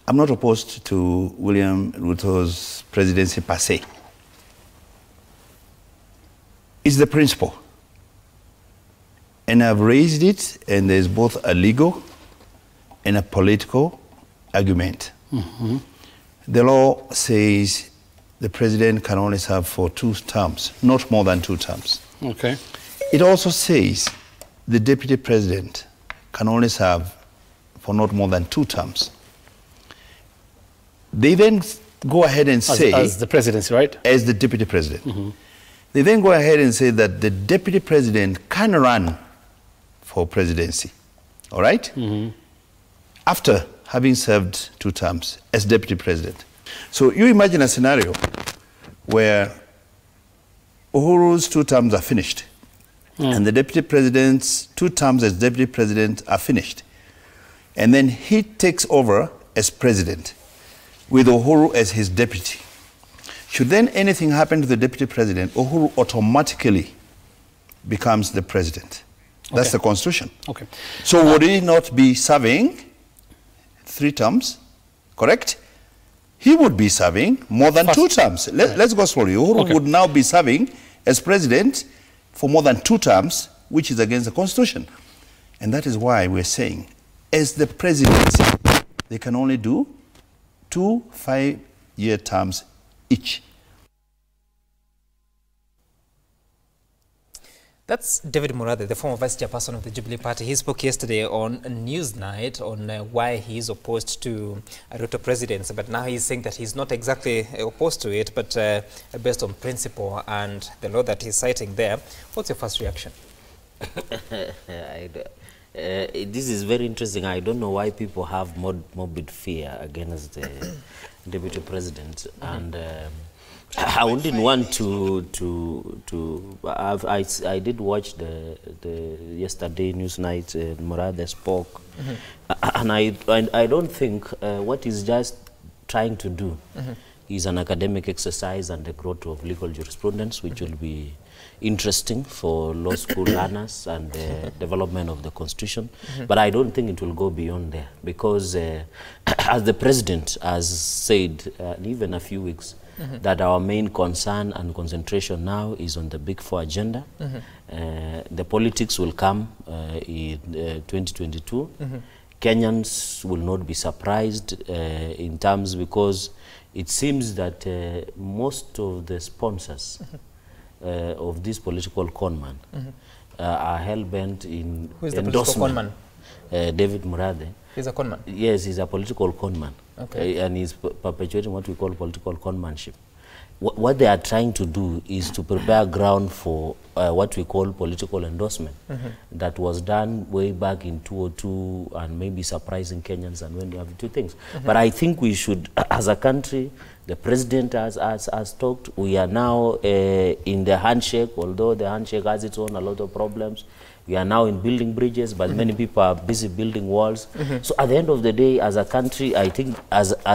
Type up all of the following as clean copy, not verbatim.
I'm not opposed to William Ruto's presidency per se. It's the principle. And I've raised it, and there's both a legal and a political argument. Mm-hmm. The law says the president can only serve for 2 terms, not more than 2 terms. Okay. It also says the deputy president can only serve for not more than 2 terms. They then go ahead and say... As the presidency, right? As the deputy president. Mm-hmm. They then go ahead and say that the deputy president can run for presidency, all right? Mm-hmm. After having served 2 terms as deputy president. So you imagine a scenario where Uhuru's 2 terms are finished, and the deputy president's 2 terms as deputy president are finished. And then he takes over as president with Uhuru as his deputy. Should then anything happen to the deputy president, Uhuru automatically becomes the president. That's the constitution. Okay. So would he not be serving 3 terms, correct? He would be serving more than 2 terms. Let's go slowly. Uhuru would now be serving as president for more than 2 terms, which is against the constitution. And that is why we're saying, as the presidency, they can only do 2 5-year terms each. That's David Murathe, the former vice chairperson of the Jubilee Party. He spoke yesterday on Newsnight on why he is opposed to Ruto presidency, but now he's saying that he's not exactly opposed to it, but based on principle and the law that he's citing there. What's your first reaction? This is very interesting. I don't know why people have morbid fear against the deputy president, and I wouldn't want I did watch the yesterday Newsnight. Murathe spoke, and I don't think what he's just trying to do is an academic exercise and the growth of legal jurisprudence, which will be interesting for law school learners and the development of the constitution. But I don't think it will go beyond there, because as the president has said even a few weeks, that our main concern and concentration now is on the Big Four agenda. The politics will come in 2022. Kenyans will not be surprised in terms, because it seems that most of the sponsors of this political conman are hell-bent in Who is the political conman? David Murathe. He's a conman? Yes, he's a political conman. Okay. And he's perpetuating what we call political conmanship. What they are trying to do is to prepare ground for what we call political endorsement that was done way back in 2002 and maybe surprising Kenyans, and when you have 2 things. But I think we should, as a country, the president has talked, we are now in the handshake, although the handshake has its own a lot of problems. We are now in building bridges, but many people are busy building walls. So at the end of the day, as a country, I think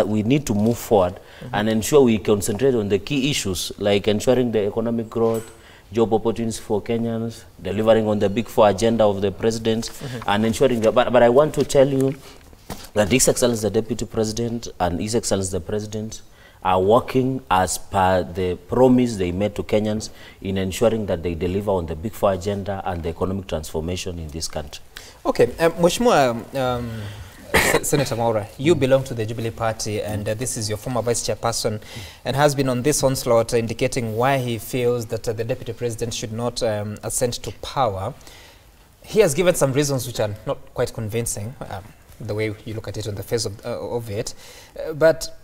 we need to move forward and ensure we concentrate on the key issues, like ensuring the economic growth, job opportunities for Kenyans, delivering on the Big Four agenda of the president, and ensuring that. But I want to tell you that His Excellency the Deputy President and His Excellency the President are working as per the promise they made to Kenyans in ensuring that they deliver on the Big Four agenda and the economic transformation in this country. Okay, Mheshimiwa Senator Mwaura, you belong to the Jubilee Party, and this is your former vice chairperson, and has been on this onslaught indicating why he feels that the deputy president should not ascend to power. He has given some reasons which are not quite convincing, the way you look at it on the face of it, but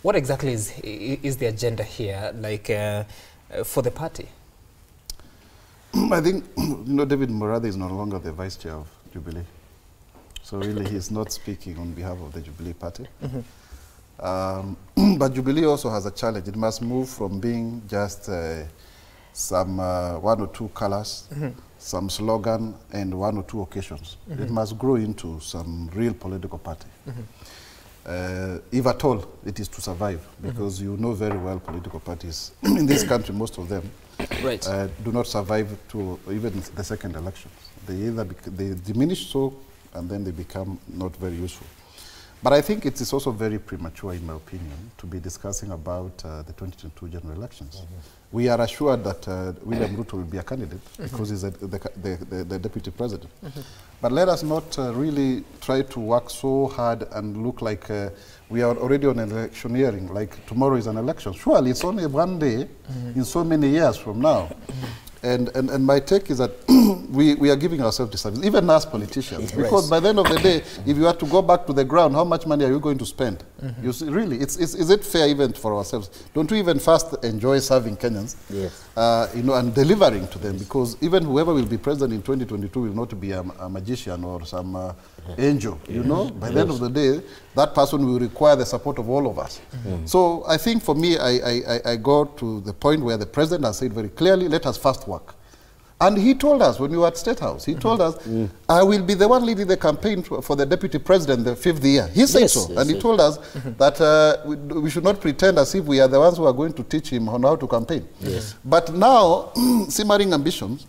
what exactly is the agenda here, like, for the party? I think, David Murathe is no longer the vice chair of Jubilee. So really, he's not speaking on behalf of the Jubilee Party. But Jubilee also has a challenge. It must move from being just some 1 or 2 colors, some slogan, and 1 or 2 occasions. It must grow into some real political party. If at all, it is to survive, because you know very well political parties in this country, most of them do not survive to even the second elections. They either they diminish so, and then they become not very useful. But I think it is also very premature, in my opinion, to be discussing about the 2022 general elections. We are assured that William Ruto will be a candidate because he's the deputy president. But let us not really try to work so hard and look like we are already on electioneering, like tomorrow is an election. Surely it's only one day in so many years from now. And my take is that we are giving ourselves disservice, even as politicians, because by the end of the day, if you have to go back to the ground, how much money are you going to spend? You see, really, is it fair even for ourselves? Don't we even first enjoy serving Kenyans, you know, and delivering to them? Because even whoever will be president in 2022 will not be a magician or some angel, you know? By the end of the day, that person will require the support of all of us. So I think for me, I go to the point where the president has said very clearly, let us first work. And he told us when we were at State House, he told us, I will be the one leading the campaign for the deputy president the 5th year. He said so. And he told us that we should not pretend as if we are the ones who are going to teach him on how to campaign. But now, simmering ambitions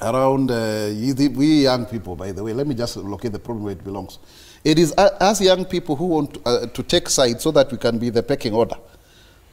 around we young people, by the way, let me just locate the problem where it belongs. It is us young people who want to take sides so that we can be the pecking order.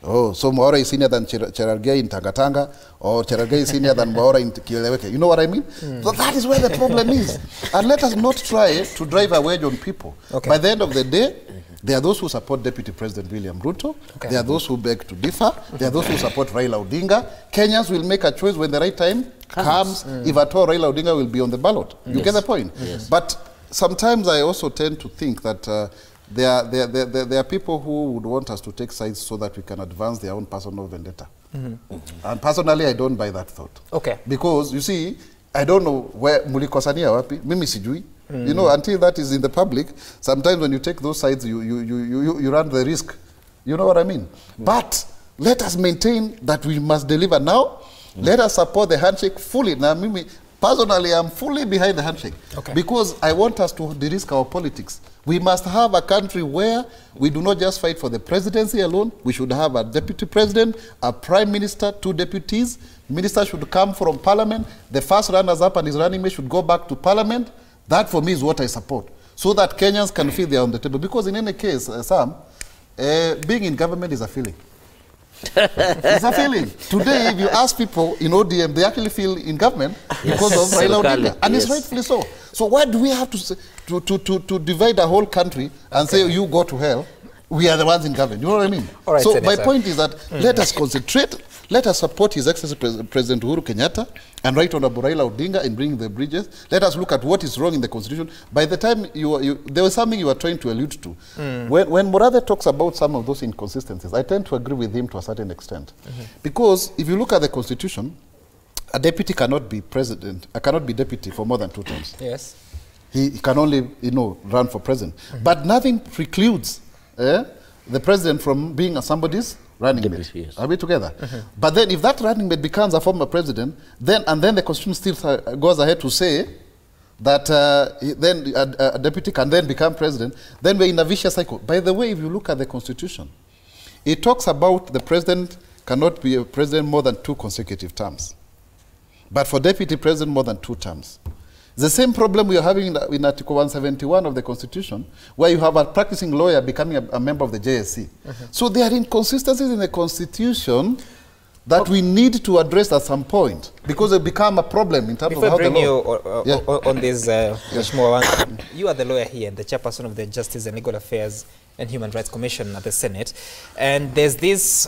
Oh, so Mwaura is senior than Cherargei in Tangatanga, or Cherargei is senior than Mwaura in Kileweke. You know what I mean? So that is where the problem is. And let us not try to drive a wedge on people. By the end of the day, there are those who support Deputy President William Ruto. There are those who beg to differ. There are those who support Raila Odinga. Kenyans will make a choice when the right time comes. If at all Raila Odinga will be on the ballot. You get the point? But sometimes I also tend to think that there are people who would want us to take sides so that we can advance their own personal vendetta. And personally, I don't buy that thought. Because, you see, I don't know where mulikosania wapi, mimi sijui. You know, until that is in the public, sometimes when you take those sides, you run the risk. You know what I mean? But let us maintain that we must deliver now. Let us support the handshake fully. Now, mimi, personally, I'm fully behind the handshake. Because I want us to de-risk our politics. We must have a country where we do not just fight for the presidency alone. We should have a deputy president, a prime minister, 2 deputies. Ministers should come from parliament. The first runners-up and his running mate should go back to parliament. That, for me, is what I support. So that Kenyans can feel they are on the table. Because in any case, Sam, being in government is a feeling. It's a feeling. Today, if you ask people in ODM, they actually feel in government because of Raila Odinga. And it's rightfully so. So why do we have to divide the whole country and say, you go to hell, we are the ones in government? You know what I mean? So Senator, my point is that let us concentrate, let us support His Excellency President Uhuru Kenyatta and Right Honorable Raila Odinga in bringing the bridges. Let us look at what is wrong in the Constitution. By the time there was something you were trying to allude to. When Murathe talks about some of those inconsistencies, I tend to agree with him to a certain extent. Because if you look at the Constitution, a deputy cannot be president, cannot be deputy for more than 2 terms. He can only, you know, run for president. But nothing precludes the president from being somebody's running mate. Are we together? But then if that running mate becomes a former president, then the Constitution still goes ahead to say that then a deputy can then become president, then we're in a vicious cycle. By the way, if you look at the Constitution, it talks about the president cannot be a president more than 2 consecutive terms. But for deputy president, more than 2 terms. The same problem we are having in Article 171 of the Constitution, where you have a practicing lawyer becoming a member of the JSC. So there are inconsistencies in the Constitution that we need to address at some point, because it become a problem in terms of how the law... you on this, Mwaura, you are the lawyer here and the chairperson of the Justice and Legal Affairs and Human Rights Commission at the Senate. And there's this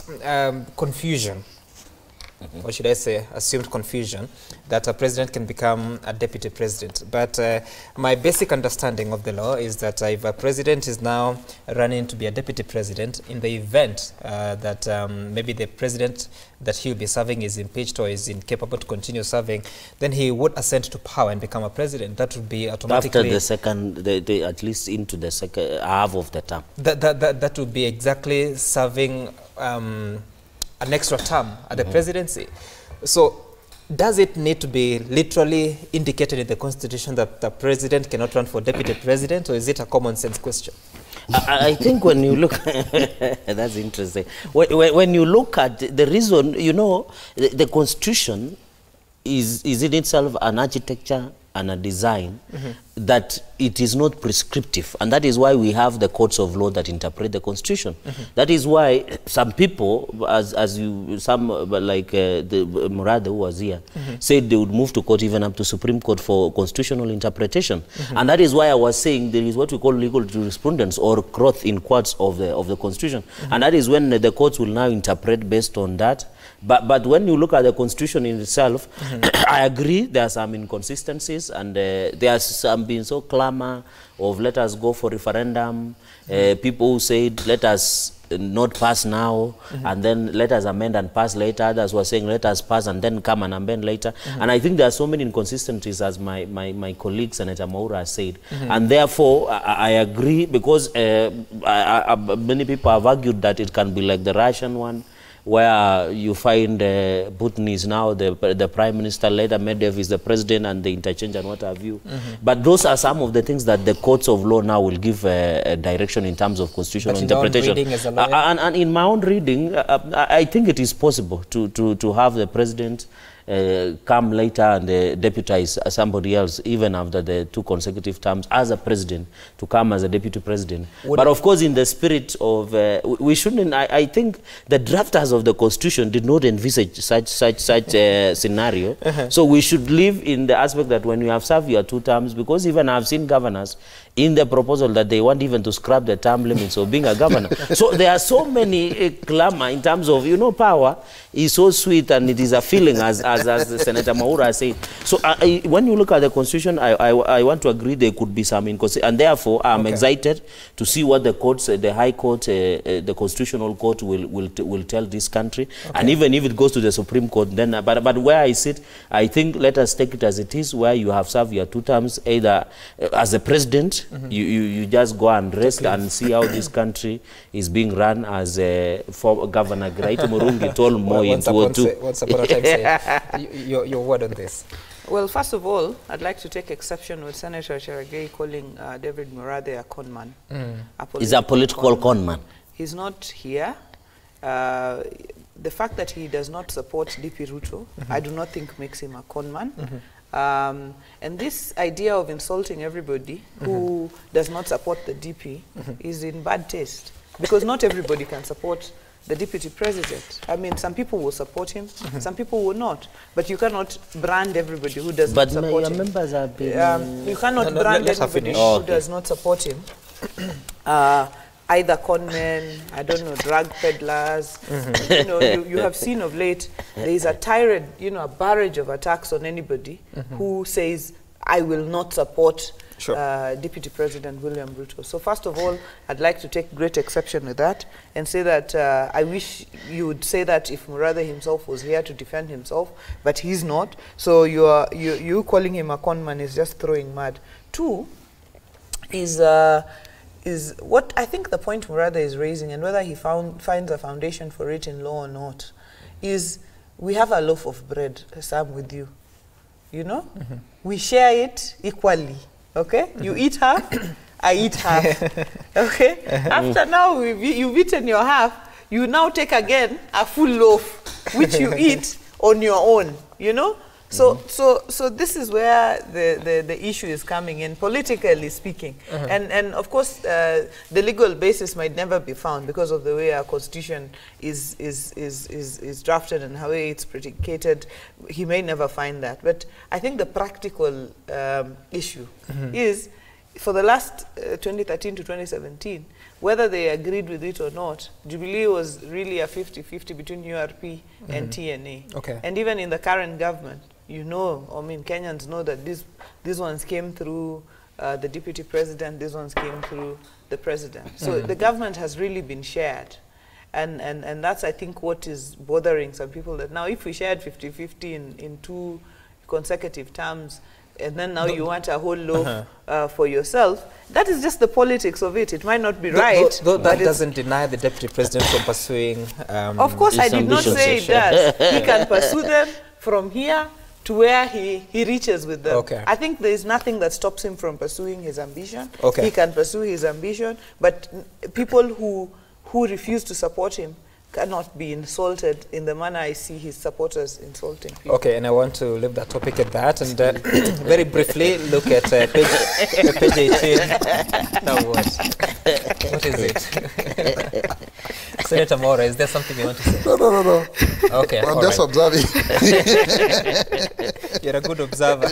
confusion, or should I say assumed confusion, that a president can become a deputy president. But my basic understanding of the law is that if a president is now running to be a deputy president, in the event that maybe the president that he'll be serving is impeached or is incapable to continue serving, then he would ascend to power and become a president. That would be automatically... After the second, at least into the second half of the term. That would be exactly serving an extra term at the presidency. So does it need to be literally indicated in the Constitution that the president cannot run for deputy president, or is it a common sense question? I think when you look, that's interesting. When you look at the reason, you know, the Constitution is in itself an architecture and a design that it is not prescriptive, and that is why we have the courts of law that interpret the constitution. That is why some people, like the Murathe who was here, said they would move to court, even up to Supreme Court, for constitutional interpretation. And that is why I was saying there is what we call legal jurisprudence, or growth in courts of the constitution. And that is when the courts will now interpret based on that. But when you look at the constitution in itself, I agree there are some inconsistencies, and there has some been so clamor of let us go for referendum. People who said let us not pass now, and then let us amend and pass later. Others were saying let us pass and then come and amend later. And I think there are so many inconsistencies, as my colleague Senator Mwaura said. And therefore, I agree, because many people have argued that it can be like the Russian one, where you find Putin is now the prime minister, later Medvedev is the president, and the interchange and what have you. But those are some of the things that the courts of law now will give a direction in terms of constitutional interpretation. And in my own reading, I think it is possible to have the president come later and deputize somebody else, even after the 2 consecutive terms as a president, to come as a deputy president. But of course, in the spirit of, we shouldn't, I think the drafters of the constitution did not envisage such scenario. So we should live in the aspect that when you have served your 2 terms, because even I've seen governors in the proposal that they want even to scrap the term limits of being a governor. So there are so many clamor in terms of, you know, power is so sweet, and it is a feeling, as Senator Mwaura said. So when you look at the constitution, I want to agree there could be some inconsistency, and therefore I'm excited to see what the courts, the High Court, the Constitutional Court will tell this country. And even if it goes to the Supreme Court, then but where I sit, I think let us take it as it is, where you have served your 2 terms, either as a president, you just go and rest and see how this country is being run, as former Governor Graito Murungi told Moi in 2002. What's upon a time say? Your word on this. Well, first of all, I'd like to take exception with Senator Cherargei calling David Murathe a conman. He's a political conman. He's not here. The fact that he does not support DP Ruto, I do not think makes him a conman. And this idea of insulting everybody who does not support the DP is in bad taste, because not everybody can support the deputy president. I mean, some people will support him, some people will not. But you cannot brand everybody who does not support him. Members have been you cannot brand everybody who does not support him. Either conmen, I don't know, drug peddlers. You know, you have seen of late, there is a tirade, you know, a barrage of attacks on anybody who says, I will not support Deputy President William Ruto. So first of all, I'd like to take great exception with that and say that I wish you would say that if Murathe himself was here to defend himself, but he's not. So you calling him a conman is just throwing mud. 2 is what I think the point Murathe is raising, and whether he finds a foundation for it in law or not, is we have a loaf of bread, Sam, with you. You know? We share it equally. Okay? You eat half, I eat half. Okay? After now you've eaten your half, you now take again a full loaf, which you eat on your own. You know? So this is where the issue is coming in, politically speaking. And of course, the legal basis might never be found because of the way our constitution is drafted and how it's predicated. He may never find that. But I think the practical issue is, for the last 2013 to 2017, whether they agreed with it or not, Jubilee was really a 50-50 between URP and TNA. Okay. And even in the current government, you know, I mean, Kenyans know that these ones came through the deputy president, these ones came through the president. So the government has really been shared. And that's, I think, what is bothering some people, that now if we shared 50-50 in 2 consecutive terms, and then now you want a whole loaf for yourself, that is just the politics of it. It might not be right. That doesn't deny the deputy president from pursuing of course, I did not say it does. He can pursue them from here to where he reaches with them. Okay. I think there is nothing that stops him from pursuing his ambition. Okay. He can pursue his ambition, but people who refuse to support him, cannot be insulted in the manner I see his supporters insulting people. Okay, and I want to leave that topic at that, and very briefly look at page 18. Now what is it? Senator Mwaura, is there something you want to say? No. Okay, I'm just observing. You're a good observer.